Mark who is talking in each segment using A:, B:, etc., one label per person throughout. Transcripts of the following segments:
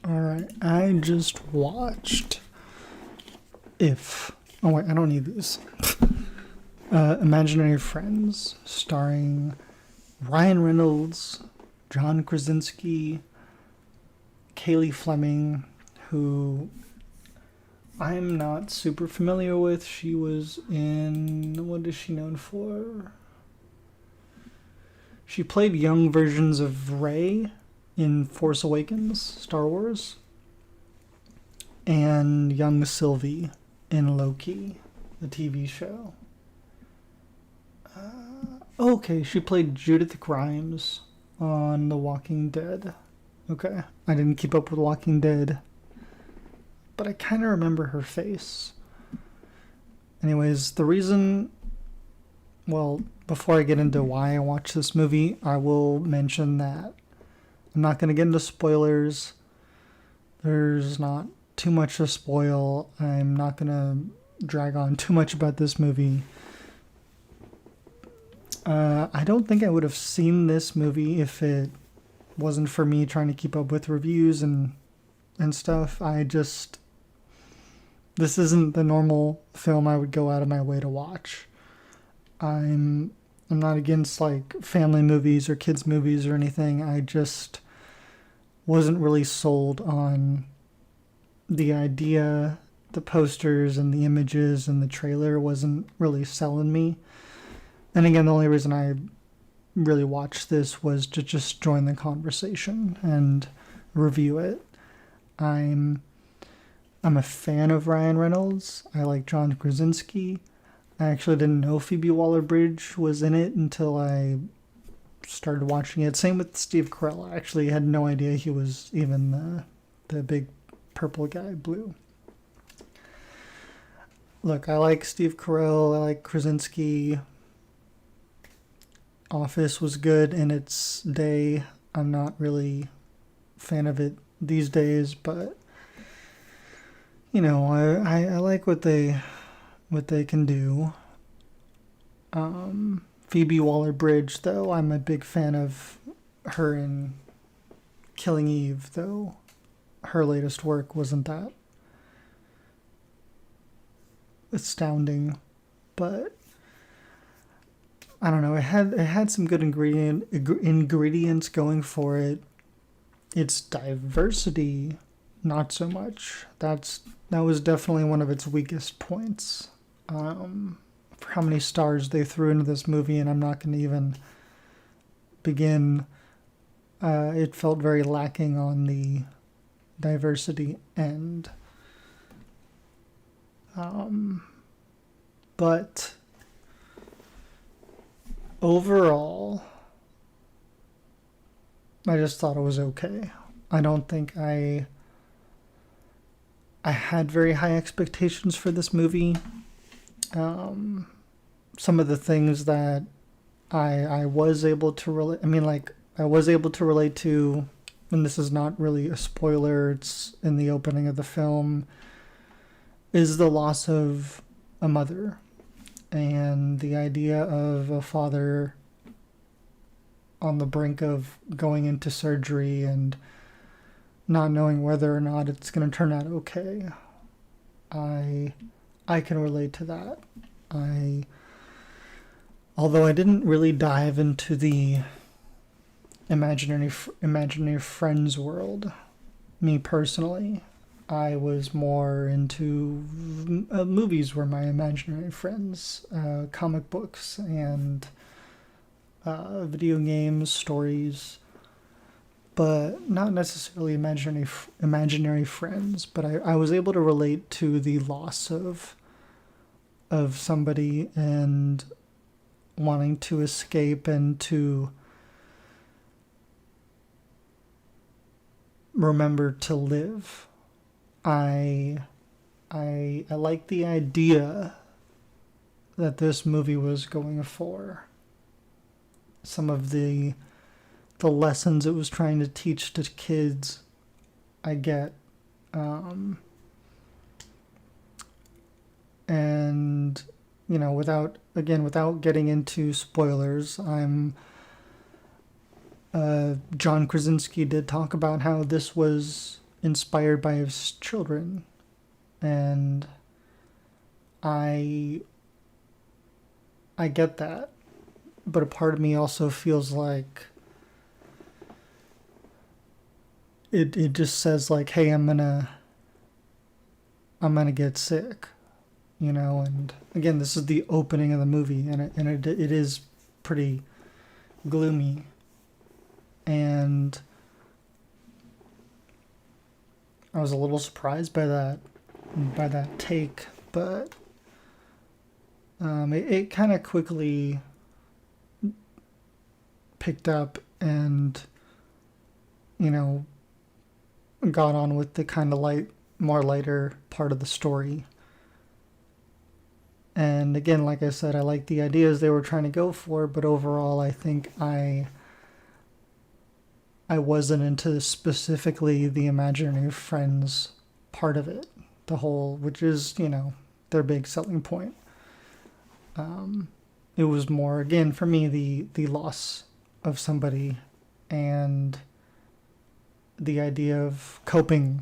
A: Alright, I just watched If. Oh, wait, I don't need these. Imaginary Friends, starring Ryan Reynolds, John Krasinski, Kaylee Fleming, who I'm not super familiar with. She was in. What is she known for? She played young versions of Rey in Force Awakens, Star Wars, and young Sylvie in Loki, the TV show. Okay, she played Judith Grimes on The Walking Dead. Okay, I didn't keep up with Walking Dead, but I kind of remember her face. Anyways, the reason, well, before I get into why I watched this movie, I will mention that I'm not going to get into spoilers. There's not too much to spoil. I'm not going to drag on too much about this movie. I don't think I would have seen this movie if it wasn't for me trying to keep up with reviews and stuff. This isn't the normal film I would go out of my way to watch. I'm not against like family movies or kids movies or anything. I just wasn't really sold on the idea. The posters and the images and the trailer wasn't really selling me. And again, the only reason I really watched this was to just join the conversation and review it. I'm a fan of Ryan Reynolds. I like John Krasinski. I actually didn't know Phoebe Waller-Bridge was in it until I started watching it. Same with Steve Carell. I actually had no idea he was even the big purple guy, blue. Look, I like Steve Carell. I like Krasinski. Office was good in its day. I'm not really a fan of it these days, but you know, I like what they can do. Phoebe Waller-Bridge, though, I'm a big fan of her in Killing Eve, though her latest work wasn't that astounding, but I don't know. It had some good ingredients going for it. Its diversity, not so much. That was definitely one of its weakest points. For how many stars they threw into this movie, and I'm not going to even begin. It felt very lacking on the diversity end. But overall, I just thought it was okay. I don't think I had very high expectations for this movie. Some of the things that I was able to relate, I was able to relate to, and this is not really a spoiler, it's in the opening of the film, is the loss of a mother. And the idea of a father on the brink of going into surgery and not knowing whether or not it's going to turn out okay. I can relate to that. Although I didn't really dive into the imaginary friends world, me personally, I was more into movies where my imaginary friends, comic books, and video games, stories, but not necessarily imaginary friends. But I was able to relate to the loss of somebody and wanting to escape and to remember to live. I like the idea that this movie was going for. Some of the lessons it was trying to teach to kids, I get. And you know, without getting into spoilers, John Krasinski did talk about how this was inspired by his children, and I I get that, but a part of me also feels like it just says like, hey, I'm gonna get sick, and again, this is the opening of the movie, and it is pretty gloomy, and I was a little surprised by that take, but it kind of quickly picked up and you know got on with the kind of more lighter part of the story. And again, like I said, I like the ideas they were trying to go for, but overall, I think I wasn't into specifically the imaginary friends part of it, the whole, which is their big selling point. It was more, again, for me, the loss of somebody and the idea of coping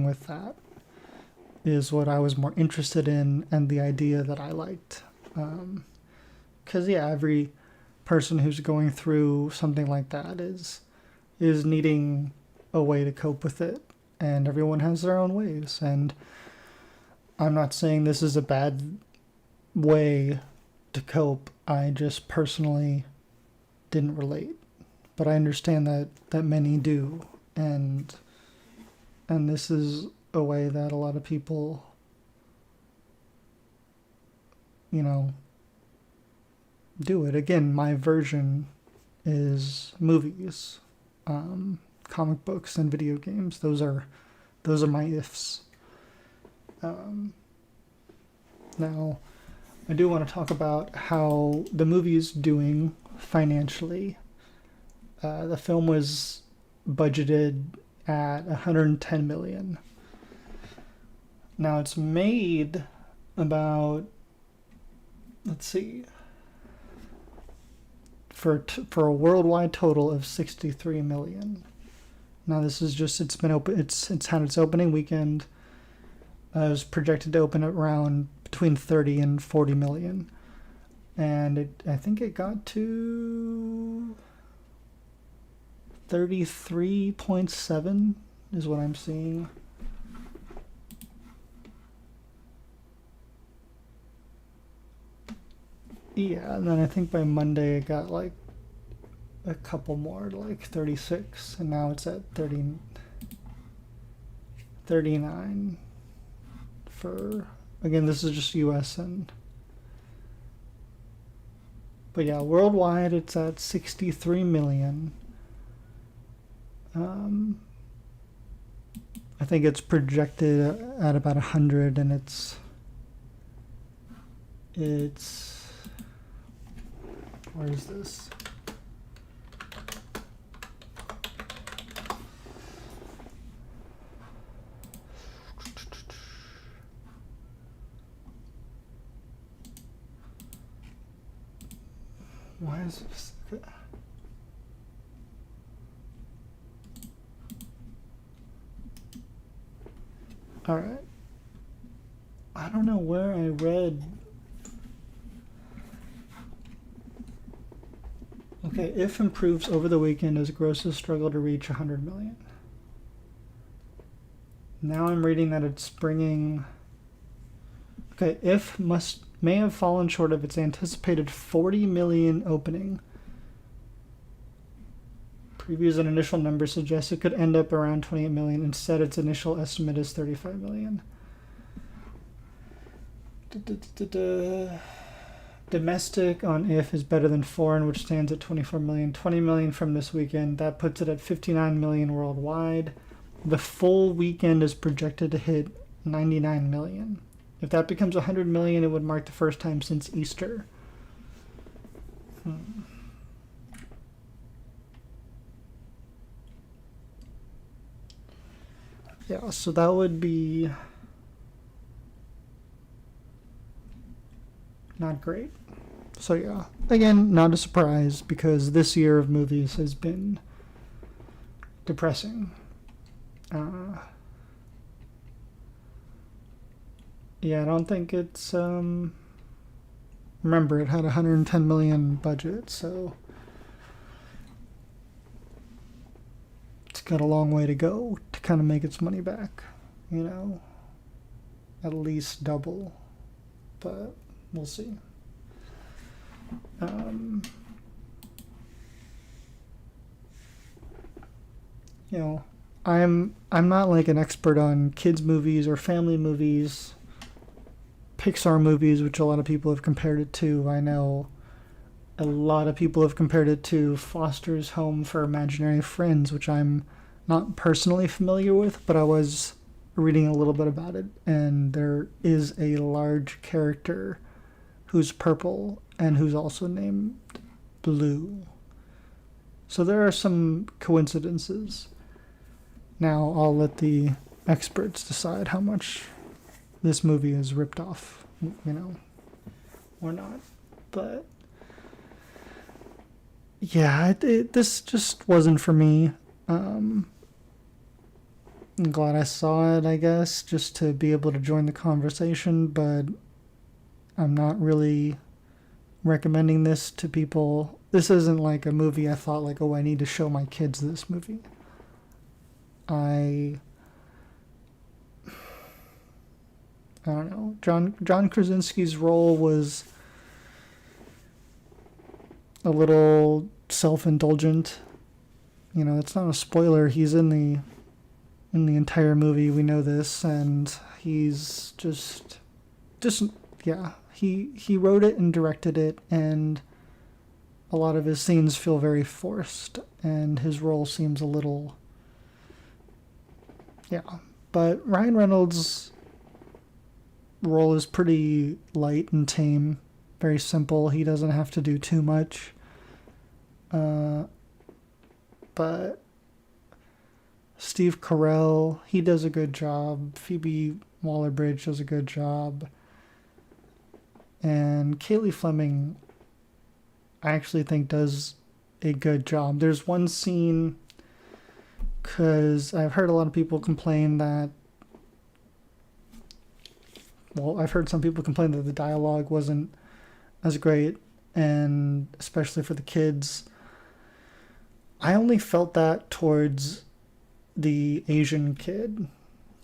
A: with that is what I was more interested in, and the idea that I liked. Because every person who's going through something like that is needing a way to cope with it, and everyone has their own ways. And I'm not saying this is a bad way to cope. I just personally didn't relate, but I understand that many do, and this is a way that a lot of people do it. Again, my version is movies, comic books, and video games. Those are my ifs. Now I do want to talk about how the movie is doing financially. The film was budgeted at $110 million. Now it's made about, let's see, for a worldwide total of $63 million. Now this is just, it's been open, it's had its opening weekend. It was projected to open at around between 30 and 40 million. And I think it got to 33.7 is what I'm seeing. Yeah, and then I think by Monday it got like a couple more, like 36, and now it's at 39 for, again, this is just US, but worldwide it's at 63 million. I think it's projected at about 100, and it's where is this? Why is this? All right. I don't know where I read. Okay, if improves over the weekend as grosses struggle to reach 100 million. Now I'm reading that it's bringing. Okay, if may have fallen short of its anticipated 40 million opening. Previews and initial numbers suggest it could end up around 28 million. Instead, its initial estimate is 35 million. Domestic on if is better than foreign, which stands at 24 million. 20 million from this weekend. That puts it at 59 million worldwide. The full weekend is projected to hit 99 million. If that becomes 100 million, it would mark the first time since Easter. Yeah, so that would be not great. So again, not a surprise, because this year of movies has been depressing. Uh, yeah, I don't think it's. Remember, it had a 110 million budget, so it's got a long way to go to kind of make its money back. You know, at least double, but we'll see. Um, you know, I'm not like an expert on kids movies or family movies, Pixar movies, which a lot of people have compared it to. I know a lot of people have compared it to Foster's Home for Imaginary Friends, which I'm not personally familiar with, but I was reading a little bit about it, and there is a large character who's purple and who's also named Blue. So there are some coincidences. Now I'll let the experts decide how much this movie is ripped off, or not. But yeah, this just wasn't for me. I'm glad I saw it, I guess, just to be able to join the conversation, but I'm not really recommending this to people. This isn't like a movie I thought like, oh, I need to show my kids this movie. I don't know. John Krasinski's role was a little self-indulgent. It's not a spoiler. He's in the entire movie. We know this, and he's just yeah. He wrote it and directed it, and a lot of his scenes feel very forced, and his role seems a little, yeah. But Ryan Reynolds' role is pretty light and tame, very simple. He doesn't have to do too much. But Steve Carell, he does a good job. Phoebe Waller-Bridge does a good job. And Kaylee Fleming, I actually think, does a good job. There's one scene, because I've heard a lot of people complain that, well, I've heard some people complain that the dialogue wasn't as great, and especially for the kids. I only felt that towards the Asian kid.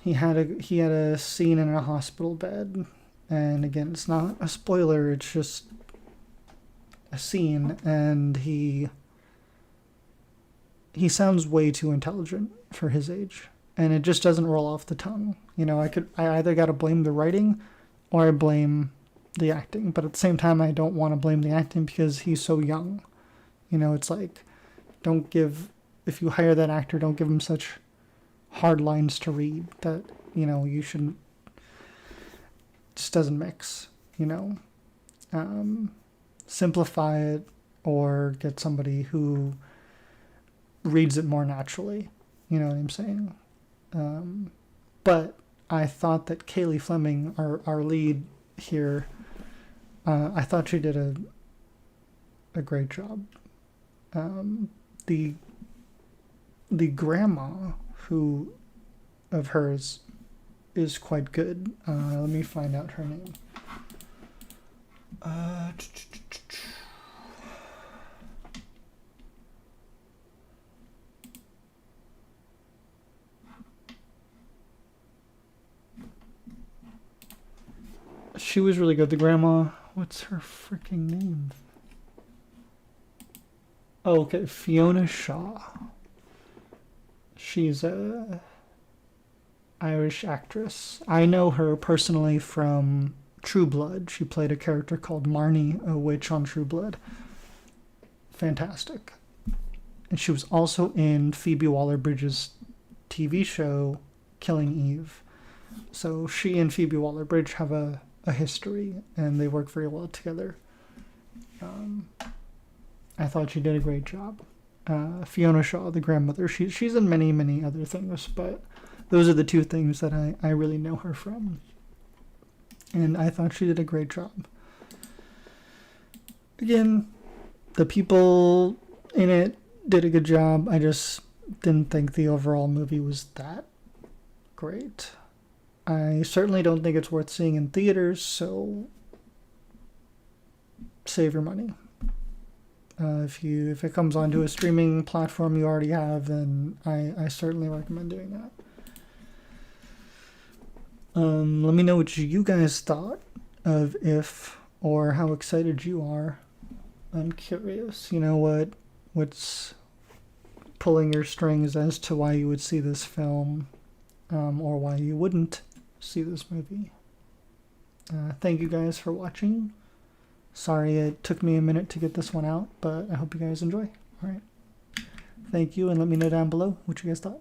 A: He had a scene in a hospital bed, and again, it's not a spoiler, it's just a scene, and he sounds way too intelligent for his age, and it just doesn't roll off the tongue. I either got to blame the writing or I blame the acting, but at the same time I don't want to blame the acting because he's so young. It's like, if you hire that actor, don't give him such hard lines to read that, you shouldn't, just doesn't mix, simplify it or get somebody who reads it more naturally. You know what I'm saying? But I thought that Kaylee Fleming, our lead here, I thought she did a great job. The grandma of hers is quite good. Let me find out her name. She was really good. The grandma. What's her freaking name? Oh, okay. Fiona Shaw. She's a Irish actress. I know her personally from True Blood. She played a character called Marnie, a witch on True Blood. Fantastic. And she was also in Phoebe Waller-Bridge's TV show, Killing Eve. So she and Phoebe Waller-Bridge have a history, and they work very well together. I thought she did a great job. Fiona Shaw, the grandmother, she's in many, many other things, but those are the two things that I really know her from. And I thought she did a great job. Again, the people in it did a good job. I just didn't think the overall movie was that great. I certainly don't think it's worth seeing in theaters, so save your money. If it comes onto a streaming platform you already have, then I certainly recommend doing that. Let me know what you guys thought of If, or how excited you are. I'm curious, what's pulling your strings as to why you would see this film, or why you wouldn't see this movie. Thank you guys for watching. Sorry it took me a minute to get this one out, but I hope you guys enjoy. All right. Thank you, and let me know down below what you guys thought.